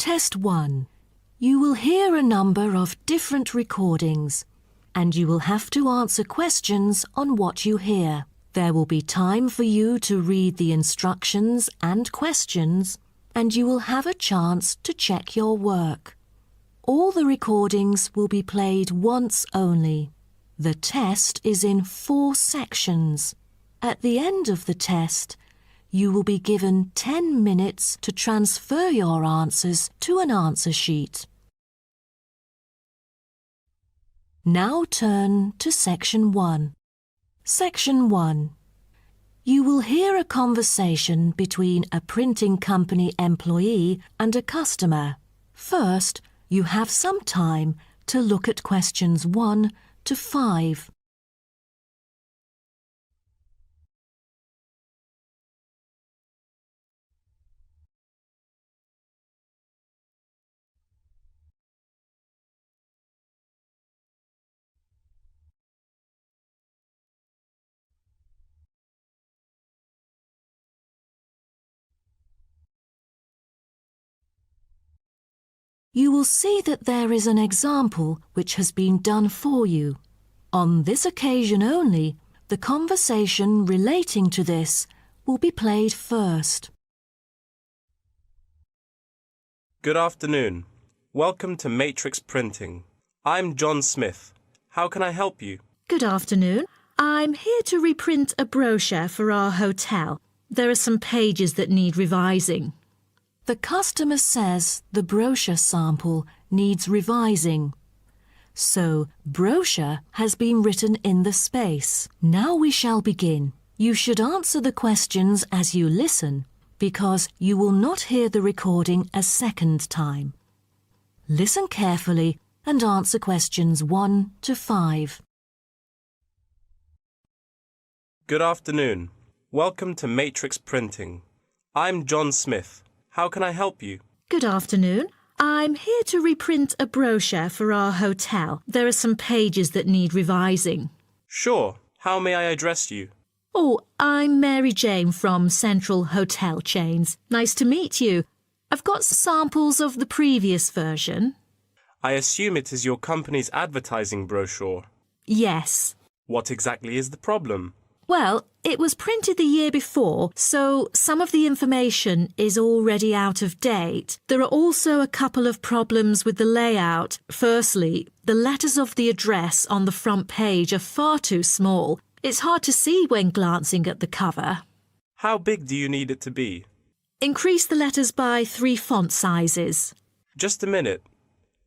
Test 1. You will hear a number of different recordings, and you will have to answer questions on what you hear. There will be time for you to read the instructions and questions, and you will have a chance to check your work. All the recordings will be played once only. The test is in 4 sections. At the end of the test, you will be given 10 minutes to transfer your answers to an answer sheet. Now turn to Section 1. Section 1. You will hear a conversation between a printing company employee and a customer. First, you have some time to look at questions 1 to 5. You will see that there is an example which has been done for you. On this occasion only, the conversation relating to this will be played first. Good afternoon. Welcome to Matrix Printing. I'm John Smith. How can I help you? Good afternoon. I'm here to reprint a brochure for our hotel. There are some pages that need revising. The customer says the brochure sample needs revising. So, brochure has been written in the space. Now we shall begin. You should answer the questions as you listen, because you will not hear the recording a second time. Listen carefully and answer questions 1 to 5. Good afternoon. Welcome to Matrix Printing. I'm John Smith. How can I help you? Good afternoon. I'm here to reprint a brochure for our hotel. There are some pages that need revising. Sure. How may I address you? Oh, I'm Mary Jane from Central Hotel Chains. Nice to meet you. I've got samples of the previous version. I assume it is your company's advertising brochure. Yes. What exactly is the problem? Well, it was printed the year before, so some of the information is already out of date. There are also a couple of problems with the layout. Firstly, the letters of the address on the front page are far too small. It's hard to see when glancing at the cover. How big do you need it to be? Increase the letters by 3 font sizes. Just a minute.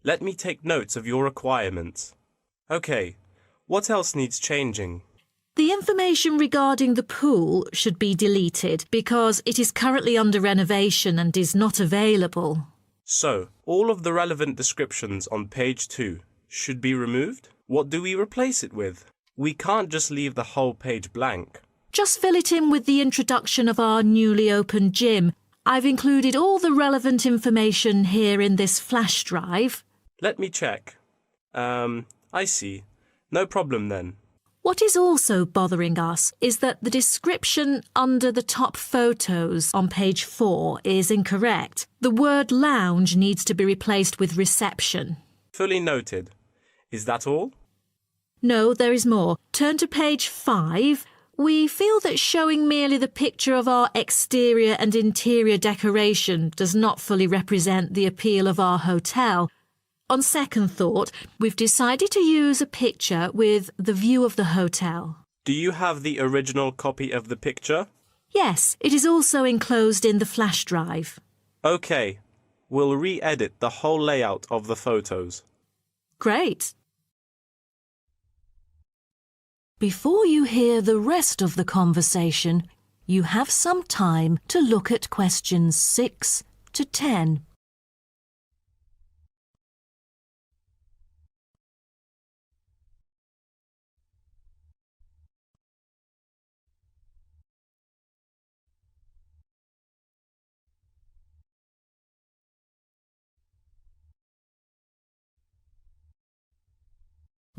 Let me take notes of your requirements. Okay. What else needs changing? The information regarding the pool should be deleted because it is currently under renovation and is not available. So, all of the relevant descriptions on page 2 should be removed? What do we replace it with? We can't just leave the whole page blank. Just fill it in with the introduction of our newly opened gym. I've included all the relevant information here in this flash drive. Let me check. I see. No problem then. What is also bothering us is that the description under the top photos on page 4 is incorrect. The word lounge needs to be replaced with reception. Fully noted. Is that all? No, there is more. Turn to page 5. We feel that showing merely the picture of our exterior and interior decoration does not fully represent the appeal of our hotel. On second thought, we've decided to use a picture with the view of the hotel. Do you have the original copy of the picture? Yes, it is also enclosed in the flash drive. Okay. We'll re-edit the whole layout of the photos. Great. Before you hear the rest of the conversation, you have some time to look at questions 6 to 10.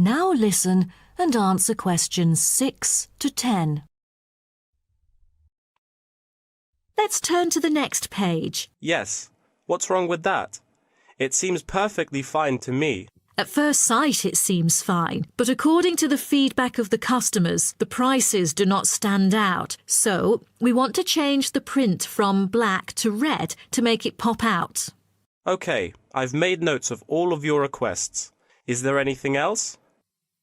Now listen and answer questions 6 to 10. Let's turn to the next page. Yes. What's wrong with that? It seems perfectly fine to me. At first sight, it seems fine, but according to the feedback of the customers, the prices do not stand out. So, we want to change the print from black to red to make it pop out. Okay, I've made notes of all of your requests. Is there anything else?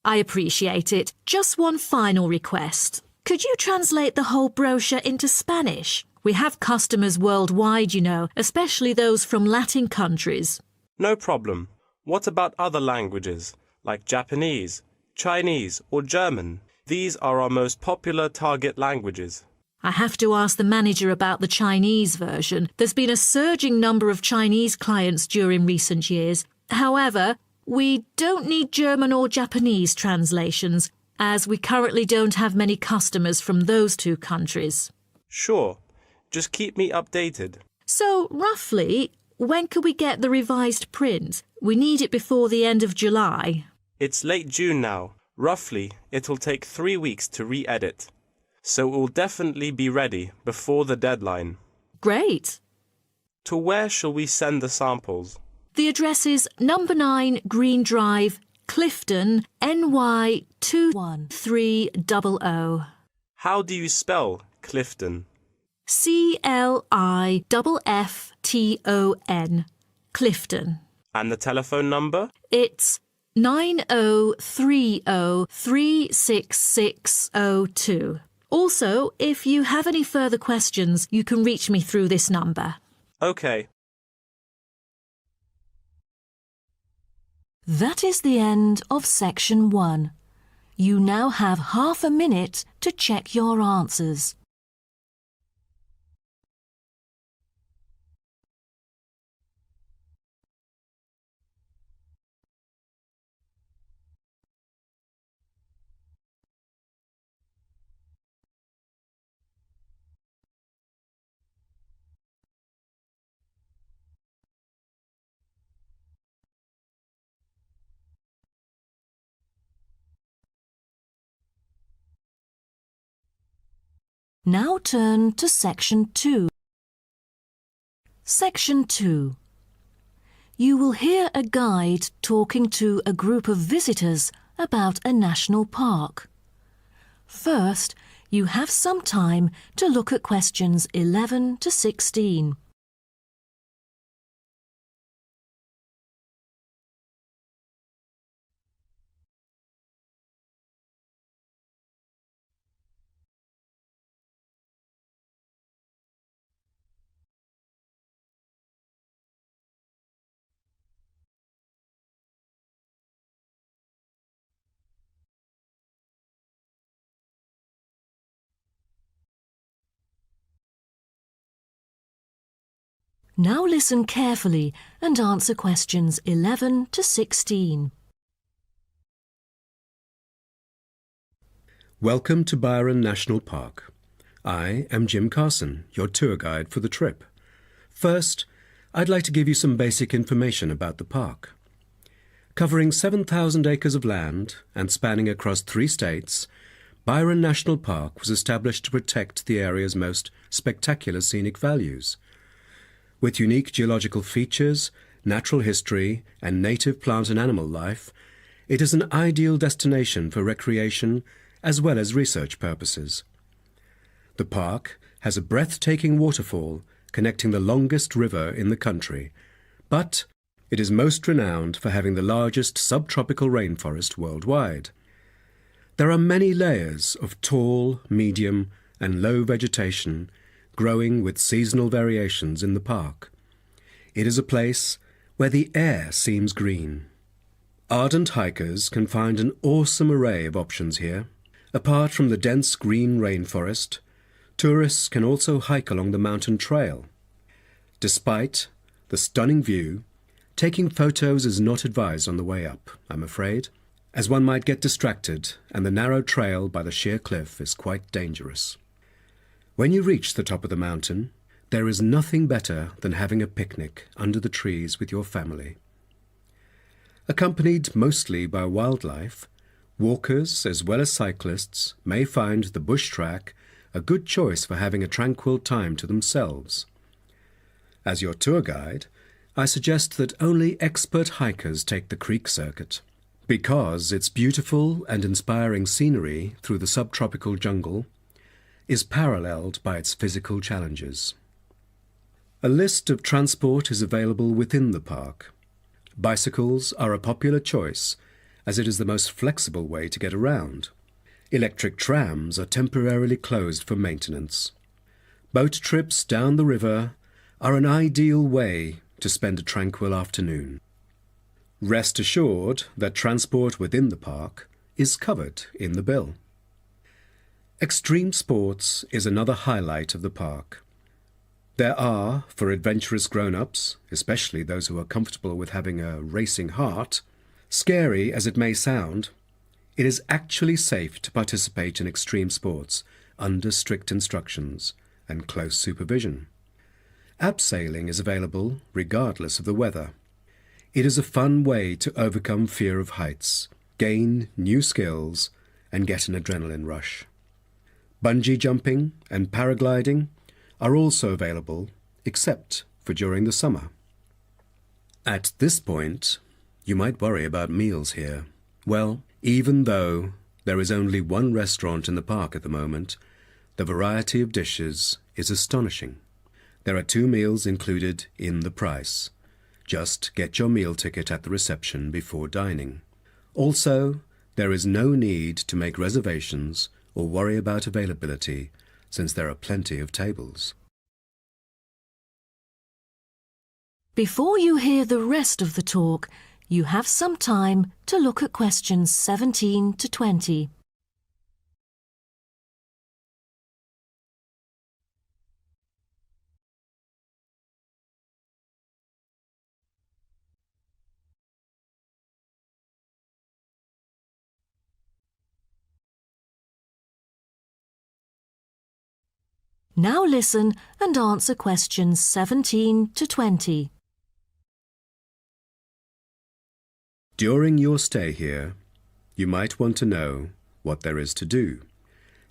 I appreciate it. Just one final request. Could you translate the whole brochure into Spanish? We have customers worldwide, you know, especially those from Latin countries. No problem. What about other languages, like Japanese, Chinese, or German? These are our most popular target languages. I have to ask the manager about the Chinese version. There's been a surging number of Chinese clients during recent years. However, we don't need German or Japanese translations, as we currently don't have many customers from those two countries. Sure. Just keep me updated. So, roughly, when could we get the revised print? We need it before the end of July. It's late June now. Roughly, it'll take 3 weeks to re-edit. So it will definitely be ready before the deadline. Great. To where shall we send the samples? The address is number 9 Green Drive, Clifton, NY 21300. How do you spell Clifton? CLIFFTON. Clifton. And the telephone number? It's 9030366602. Also, if you have any further questions, you can reach me through this number. Okay. That is the end of section 1. You now have half a minute to check your answers. Now turn to section 2. Section 2. You will hear a guide talking to a group of visitors about a national park. First, you have some time to look at questions 11 to 16. Now listen carefully and answer questions 11 to 16. Welcome to Byron National Park. I am Jim Carson, your tour guide for the trip. First, I'd like to give you some basic information about the park. Covering 7,000 acres of land and spanning across 3 states, Byron National Park was established to protect the area's most spectacular scenic values. With unique geological features, natural history, and native plant and animal life, it is an ideal destination for recreation as well as research purposes. The park has a breathtaking waterfall connecting the longest river in the country, but it is most renowned for having the largest subtropical rainforest worldwide. There are many layers of tall, medium, and low vegetation growing with seasonal variations in the park. It is a place where the air seems green. Ardent hikers can find an awesome array of options here. Apart from the dense green rainforest, tourists can also hike along the mountain trail. Despite the stunning view, taking photos is not advised on the way up, I'm afraid, as one might get distracted and the narrow trail by the sheer cliff is quite dangerous. When you reach the top of the mountain, there is nothing better than having a picnic under the trees with your family. Accompanied mostly by wildlife, walkers as well as cyclists may find the bush track a good choice for having a tranquil time to themselves. As your tour guide, I suggest that only expert hikers take the creek circuit, because its beautiful and inspiring scenery through the subtropical jungle is paralleled by its physical challenges. A list of transport is available within the park. Bicycles are a popular choice, as it is the most flexible way to get around. Electric trams are temporarily closed for maintenance. Boat trips down the river are an ideal way to spend a tranquil afternoon. Rest assured that transport within the park is covered in the bill. Extreme sports is another highlight of the park. There are, for adventurous grown-ups, especially those who are comfortable with having a racing heart, scary as it may sound, it is actually safe to participate in extreme sports under strict instructions and close supervision. Abseiling is available regardless of the weather. It is a fun way to overcome fear of heights, gain new skills, and get an adrenaline rush. Bungee jumping and paragliding are also available, except for during the summer. At this point, you might worry about meals here. Well, even though there is only one restaurant in the park at the moment, the variety of dishes is astonishing. There are 2 meals included in the price. Just get your meal ticket at the reception before dining. Also, there is no need to make reservations or worry about availability, since there are plenty of tables. Before you hear the rest of the talk, you have some time to look at questions 17 to 20. Now listen and answer questions 17 to 20. During your stay here, you might want to know what there is to do.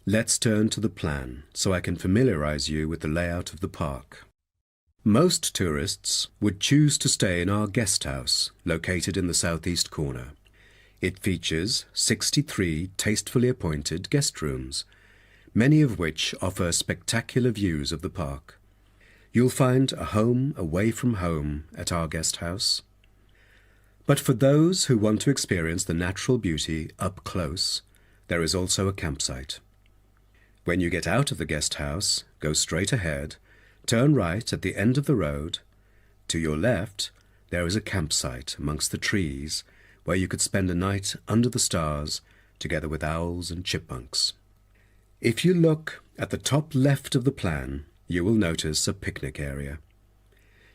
Let's turn to the plan so I can familiarize you with the layout of the park. Most tourists would choose to stay in our guest house, located in the southeast corner. It features 63 tastefully appointed guest rooms, many of which offer spectacular views of the park. You'll find a home away from home at our guest house. But for those who want to experience the natural beauty up close, there is also a campsite. When you get out of the guest house, go straight ahead, turn right at the end of the road. To your left, there is a campsite amongst the trees where you could spend a night under the stars together with owls and chipmunks. If you look at the top left of the plan, you will notice a picnic area.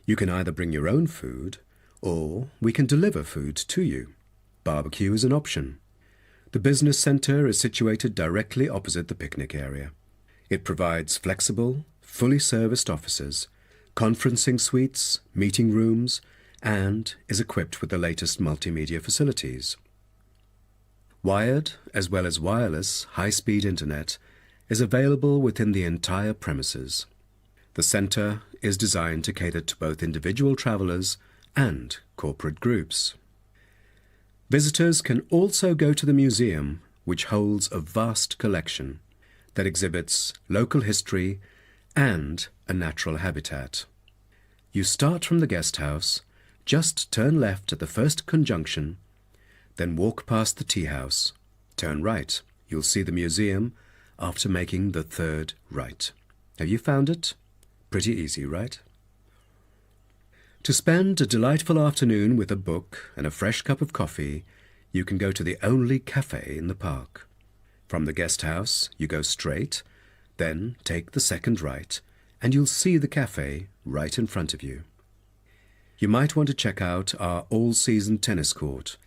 You can either bring your own food, or we can deliver food to you. Barbecue is an option. The business centre is situated directly opposite the picnic area. It provides flexible, fully serviced offices, conferencing suites, meeting rooms, and is equipped with the latest multimedia facilities. Wired, as well as wireless, high-speed internet is available within the entire premises. The centre is designed to cater to both individual travellers and corporate groups. Visitors can also go to the museum, which holds a vast collection that exhibits local history and a natural habitat. You start from the guest house, just turn left at the first conjunction, then walk past the tea house, turn right. You'll see the museum after making the third right. Have you found it? Pretty easy, right? To spend a delightful afternoon with a book and a fresh cup of coffee, you can go to the only cafe in the park. From the guest house, you go straight, then take the second right, and you'll see the cafe right in front of you. You might want to check out our all-season tennis court,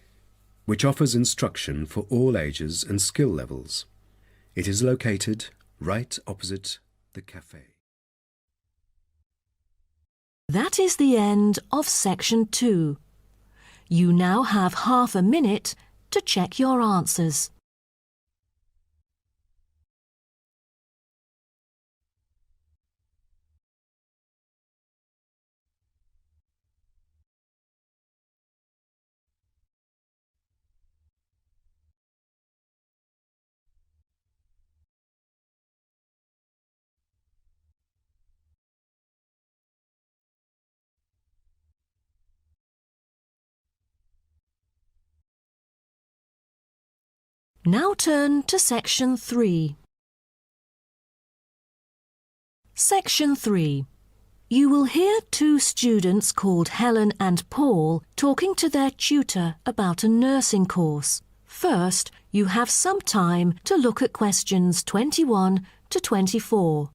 which offers instruction for all ages and skill levels. It is located right opposite the cafe. That is the end of section 2. You now have half a minute to check your answers. Now turn to Section 3. Section 3. You will hear two students called Helen and Paul talking to their tutor about a nursing course. First, you have some time to look at questions 21 to 24.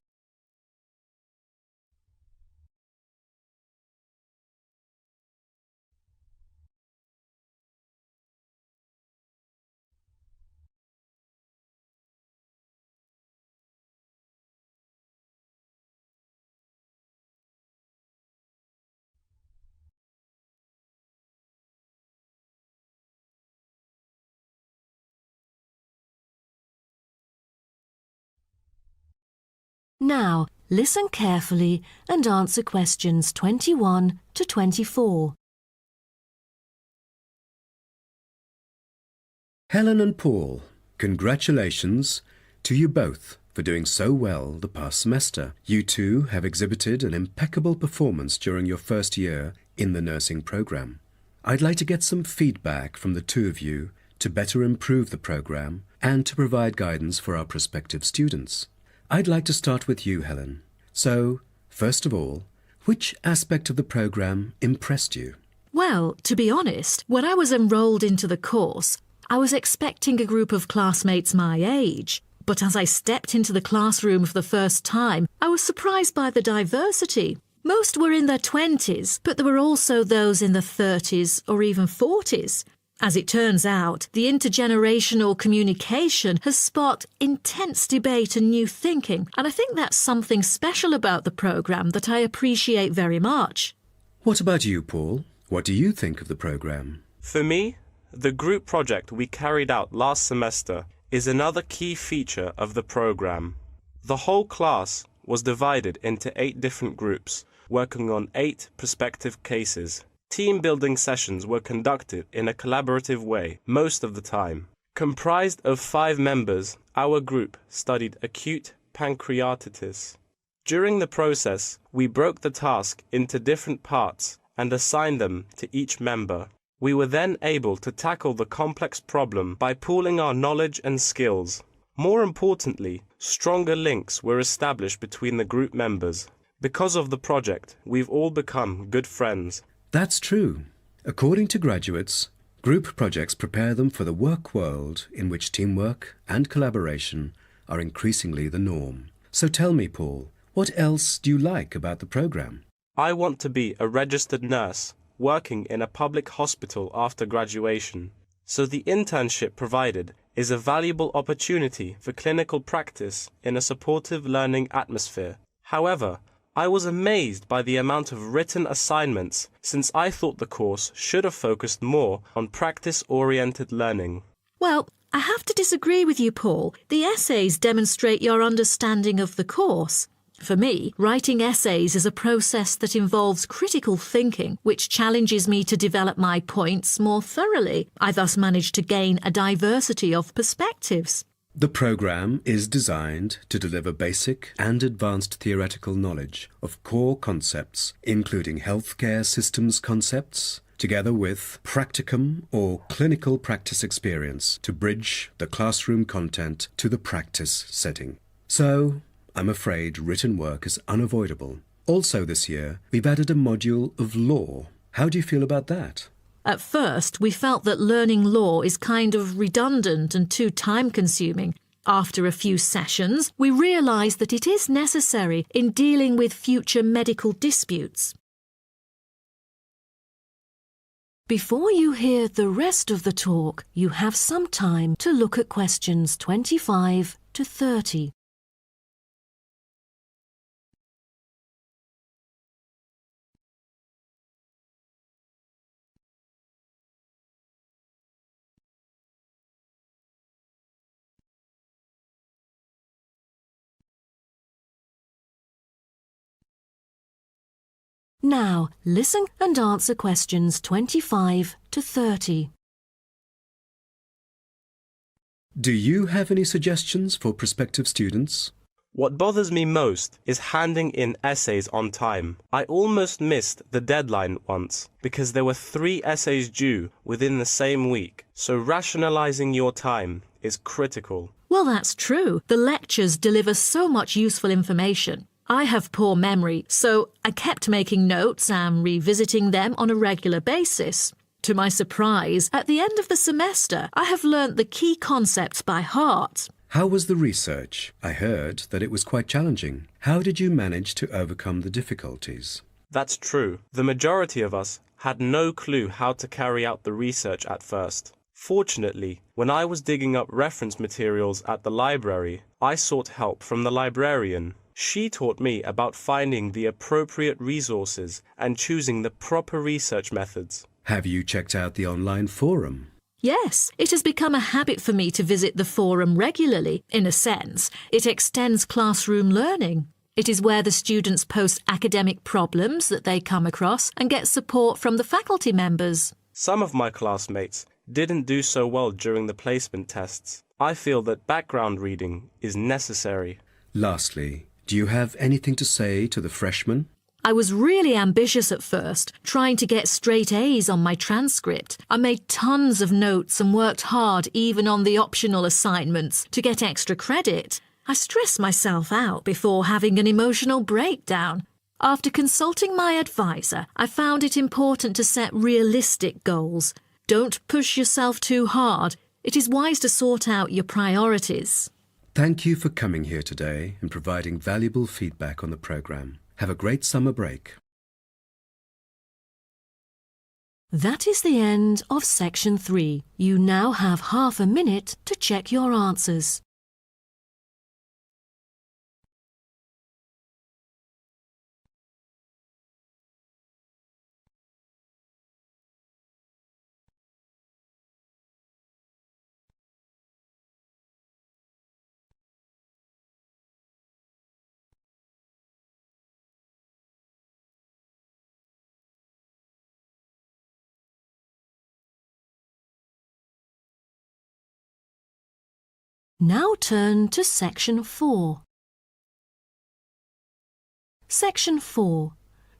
Now, listen carefully and answer questions 21 to 24. Helen and Paul, congratulations to you both for doing so well the past semester. You two have exhibited an impeccable performance during your first year in the nursing program. I'd like to get some feedback from the two of you to better improve the program and to provide guidance for our prospective students. I'd like to start with you, Helen. So, first of all, which aspect of the program impressed you? Well, to be honest, when I was enrolled into the course, I was expecting a group of classmates my age. But as I stepped into the classroom for the first time, I was surprised by the diversity. Most were in their 20s, but there were also those in the 30s or even 40s. As it turns out, the intergenerational communication has sparked intense debate and new thinking, and I think that's something special about the programme that I appreciate very much. What about you, Paul? What do you think of the program? For me, the group project we carried out last semester is another key feature of the program. The whole class was divided into 8 different groups, working on 8 prospective cases. Team-building sessions were conducted in a collaborative way most of the time. Comprised of 5 members, our group studied acute pancreatitis. During the process, we broke the task into different parts and assigned them to each member. We were then able to tackle the complex problem by pooling our knowledge and skills. More importantly, stronger links were established between the group members. Because of the project, we've all become good friends. That's true. According to graduates, group projects prepare them for the work world in which teamwork and collaboration are increasingly the norm. So tell me, Paul, what else do you like about the program? I want to be a registered nurse working in a public hospital after graduation. So the internship provided is a valuable opportunity for clinical practice in a supportive learning atmosphere. However, I was amazed by the amount of written assignments, since I thought the course should have focused more on practice-oriented learning. Well, I have to disagree with you, Paul. The essays demonstrate your understanding of the course. For me, writing essays is a process that involves critical thinking, which challenges me to develop my points more thoroughly. I thus managed to gain a diversity of perspectives. The program is designed to deliver basic and advanced theoretical knowledge of core concepts, including healthcare systems concepts, together with practicum or clinical practice experience to bridge the classroom content to the practice setting. So, I'm afraid written work is unavoidable. Also this year, we've added a module of law. How do you feel about that? At first, we felt that learning law is kind of redundant and too time-consuming. After a few sessions, we realised that it is necessary in dealing with future medical disputes. Before you hear the rest of the talk, you have some time to look at questions 25 to 30. Now, listen and answer questions 25 to 30. Do you have any suggestions for prospective students? What bothers me most is handing in essays on time. I almost missed the deadline once because there were 3 essays due within the same week. So rationalizing your time is critical. Well, that's true. The lectures deliver so much useful information. I have poor memory, so I kept making notes and revisiting them on a regular basis. To my surprise, at the end of the semester, I have learnt the key concepts by heart. How was the research? I heard that it was quite challenging. How did you manage to overcome the difficulties? That's true. The majority of us had no clue how to carry out the research at first. Fortunately, when I was digging up reference materials at the library, I sought help from the librarian. She taught me about finding the appropriate resources and choosing the proper research methods. Have you checked out the online forum? Yes, it has become a habit for me to visit the forum regularly. In a sense, it extends classroom learning. It is where the students post academic problems that they come across and get support from the faculty members. Some of my classmates didn't do so well during the placement tests. I feel that background reading is necessary. Lastly, do you have anything to say to the freshmen? I was really ambitious at first, trying to get straight A's on my transcript. I made tons of notes and worked hard even on the optional assignments to get extra credit. I stressed myself out before having an emotional breakdown. After consulting my advisor, I found it important to set realistic goals. Don't push yourself too hard. It is wise to sort out your priorities. Thank you for coming here today and providing valuable feedback on the program. Have a great summer break. That is the end of section 3. You now have half a minute to check your answers. Now turn to section 4. Section 4.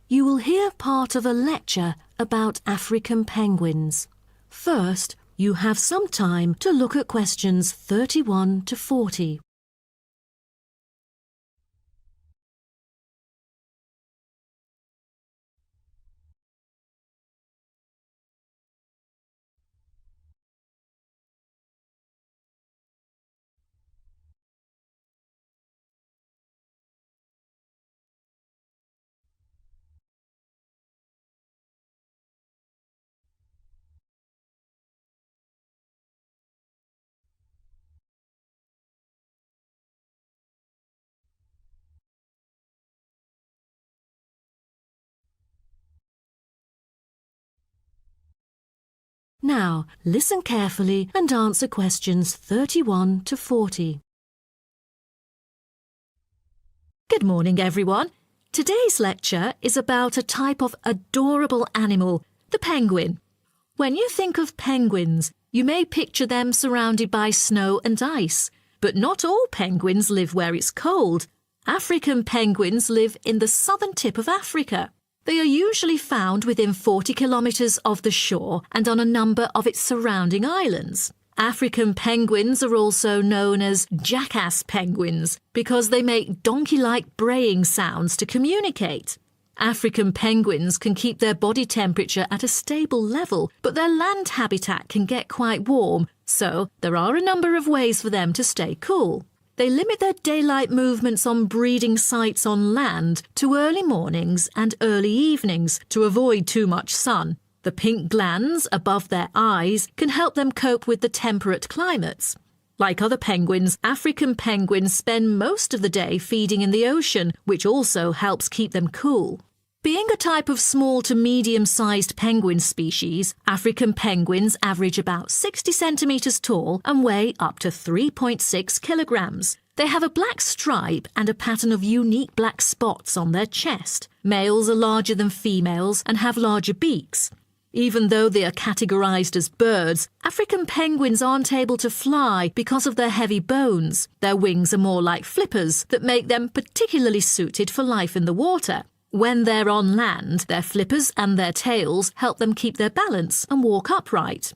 You will hear part of a lecture about African penguins. First, you have some time to look at questions 31 to 40. Now, listen carefully and answer questions 31 to 40. Good morning, everyone. Today's lecture is about a type of adorable animal, the penguin. When you think of penguins, you may picture them surrounded by snow and ice. But not all penguins live where it's cold. African penguins live in the southern tip of Africa. They are usually found within 40 kilometres of the shore and on a number of its surrounding islands. African penguins are also known as jackass penguins because they make donkey-like braying sounds to communicate. African penguins can keep their body temperature at a stable level, but their land habitat can get quite warm, so there are a number of ways for them to stay cool. They limit their daylight movements on breeding sites on land to early mornings and early evenings to avoid too much sun. The pink glands above their eyes can help them cope with the temperate climates. Like other penguins, African penguins spend most of the day feeding in the ocean, which also helps keep them cool. Being a type of small to medium-sized penguin species, African penguins average about 60 centimetres tall and weigh up to 3.6 kilograms. They have a black stripe and a pattern of unique black spots on their chest. Males are larger than females and have larger beaks. Even though they are categorised as birds, African penguins aren't able to fly because of their heavy bones. Their wings are more like flippers that make them particularly suited for life in the water. When they're on land, their flippers and their tails help them keep their balance and walk upright.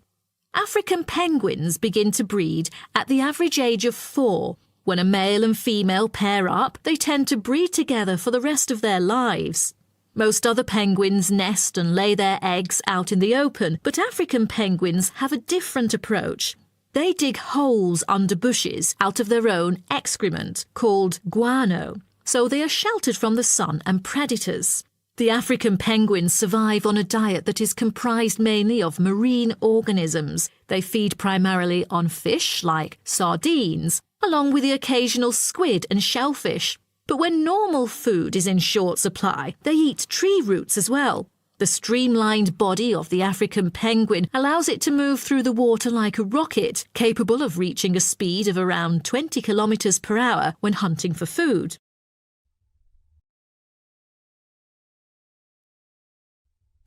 African penguins begin to breed at the average age of 4. When a male and female pair up, they tend to breed together for the rest of their lives. Most other penguins nest and lay their eggs out in the open, but African penguins have a different approach. They dig holes under bushes out of their own excrement, called guano, so they are sheltered from the sun and predators. The African penguins survive on a diet that is comprised mainly of marine organisms. They feed primarily on fish like sardines, along with the occasional squid and shellfish. But when normal food is in short supply, they eat tree roots as well. The streamlined body of the African penguin allows it to move through the water like a rocket, capable of reaching a speed of around 20 kilometers per hour when hunting for food.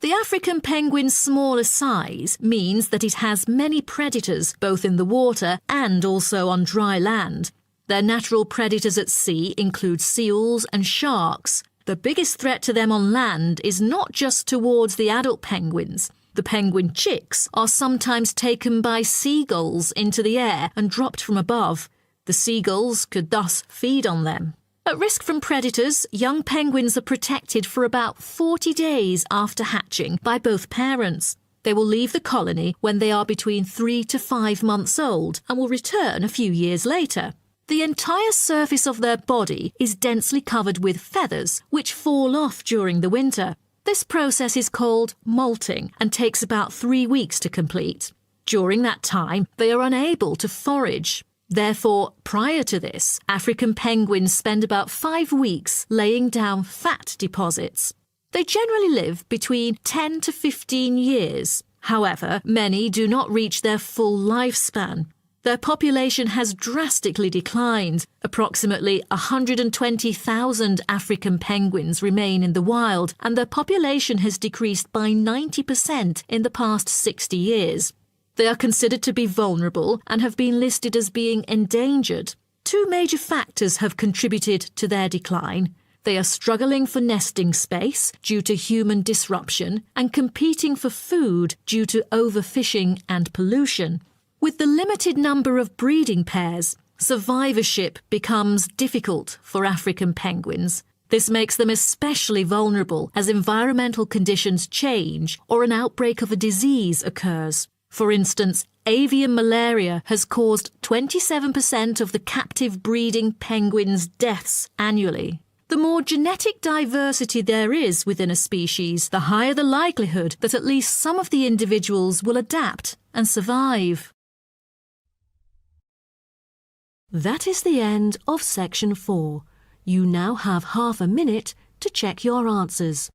The African penguin's smaller size means that it has many predators both in the water and also on dry land. Their natural predators at sea include seals and sharks. The biggest threat to them on land is not just towards the adult penguins. The penguin chicks are sometimes taken by seagulls into the air and dropped from above. The seagulls could thus feed on them. At risk from predators, young penguins are protected for about 40 days after hatching by both parents. They will leave the colony when they are between 3 to 5 months old and will return a few years later. The entire surface of their body is densely covered with feathers, which fall off during the winter. This process is called molting and takes about 3 weeks to complete. During that time, they are unable to forage. Therefore, prior to this, African penguins spend about 5 weeks laying down fat deposits. They generally live between 10 to 15 years. However, many do not reach their full lifespan. Their population has drastically declined. Approximately 120,000 African penguins remain in the wild, and their population has decreased by 90% in the past 60 years. They are considered to be vulnerable and have been listed as being endangered. 2 major factors have contributed to their decline. They are struggling for nesting space due to human disruption and competing for food due to overfishing and pollution. With the limited number of breeding pairs, survivorship becomes difficult for African penguins. This makes them especially vulnerable as environmental conditions change or an outbreak of a disease occurs. For instance, avian malaria has caused 27% of the captive breeding penguins' deaths annually. The more genetic diversity there is within a species, the higher the likelihood that at least some of the individuals will adapt and survive. That is the end of section 4. You now have half a minute to check your answers.